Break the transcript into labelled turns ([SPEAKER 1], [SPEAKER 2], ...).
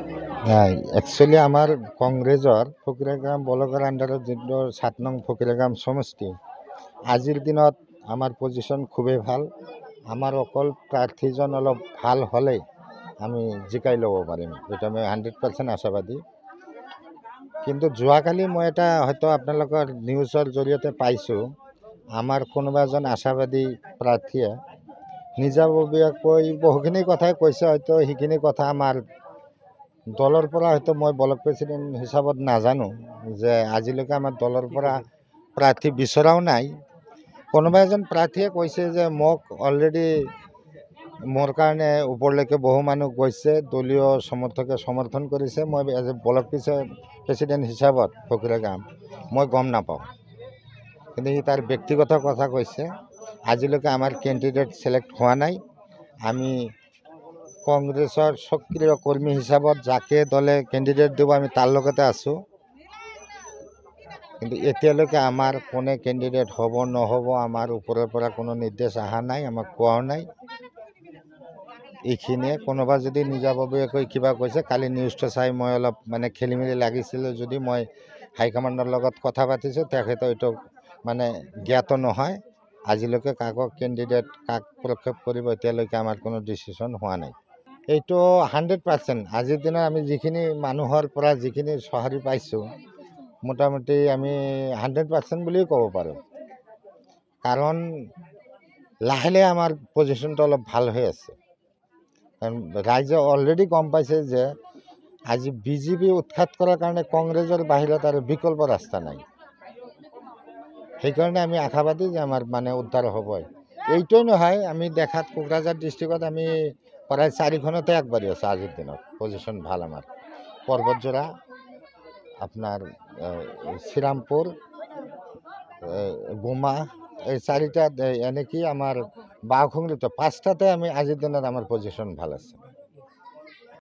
[SPEAKER 1] Actually আমাৰ কংগ্ৰেছৰ ফকিৰাগাম ব্লকৰ আণ্ডাৰত যিটো ৭ নং ফকিৰাগাম সমষ্টি আজিৰ দিনত আমাৰ পজিশ্যন খুবেই ভাল। আমাৰ অকল প্ৰাৰ্থীজন অলপ ভাল হ'লেই আমি জিকাই ল'ব পাৰিম, এইটো আমি 100% আশাবাদী। কিন্তু যোৱাকালি মই এটা হয়তো আপোনালোকৰ নিউজৰ জৰিয়তে পাইছোঁ, আমাৰ কোনোবা এজন আশাবাদী প্ৰাৰ্থীয়ে নিজাববীয়াকৈ বহুখিনি কথাই কৈছে, হয়তো সেইখিনি কথা আমাৰ দলৰ পৰা হয়তো মই ব্লক প্ৰেচিডেণ্ট হিচাপত নাজানো যে আজিলৈকে আমাৰ দলৰ পৰা প্ৰাৰ্থী বিচৰাও নাই। কোনোবা এজন প্ৰাৰ্থীয়ে কৈছে যে মোক অলৰেডি মোৰ কাৰণে ওপৰলৈকে বহু মানুহ গৈছে, দলীয় সমৰ্থকে সমৰ্থন কৰিছে। মই এজ এ ব্লক প্ৰেচিডেণ্ট হিচাপত ফকিৰাগাম মই গম নাপাওঁ, কিন্তু সি তাৰ ব্যক্তিগত কথা কৈছে। আজিলৈকে আমাৰ কেণ্ডিডেট ছিলেক্ট হোৱা নাই। আমি কংগ্ৰেছৰ সক্ৰিয় কৰ্মী হিচাপত যাকে দলে কেণ্ডিডেট দিব আমি তাৰ লগতে আছোঁ, কিন্তু এতিয়ালৈকে আমাৰ কোনে কেণ্ডিডেট হ'ব নহ'ব আমাৰ ওপৰৰ পৰা কোনো নিৰ্দেশ অহা নাই, আমাক কোৱাও নাই। এইখিনিয়ে। কোনোবা যদি নিজাববীয়াকৈ কিবা কৈছে, কালি নিউজটো চাই মই অলপ খেলি মেলি লাগিছিলোঁ, যদি মই হাইকমাণ্ডৰ লগত কথা পাতিছোঁ, তেখেতে এইটো জ্ঞাত নহয়। আজিলৈকে কাকো কেণ্ডিডেট কাক প্ৰক্ষেপ কৰিব এতিয়ালৈকে আমাৰ কোনো ডিচিশ্যন হোৱা নাই। এইটো 100%। আজিৰ দিনত আমি যিখিনি মানুহৰ পৰা যিখিনি সঁহাৰি পাইছোঁ, মোটামুটি আমি 100% বুলিও ক'ব পাৰোঁ। কাৰণ লাহে লাহে আমাৰ পজিশ্যনটো অলপ ভাল হৈ আছে। কাৰণ ৰাইজে অলৰেডি গম পাইছে যে আজি বিজেপি উৎখাত কৰাৰ কাৰণে কংগ্ৰেছৰ বাহিৰত আৰু বিকল্প ৰাস্তা নাই। সেইকাৰণে আমি আশাবাদী যে আমাৰ উদ্ধাৰ হ'বই। এইটোৱে নহয়, আমি দেখাত কোকৰাঝাৰ ডিষ্ট্ৰিক্টত আমি প্ৰায় 4খনতে আগবাঢ়ি আছোঁ। আজিৰ দিনত পজিশ্যন ভাল আমাৰ। পৰ্বতজোৰা, আপোনাৰ শ্ৰীৰামপুৰ, গোমা, এই 4টাত এনেকৈ আমাৰ বাঘুংৰিতো 5টাতে আমি আজিৰ দিনত আমাৰ পজিশ্যন ভাল আছে।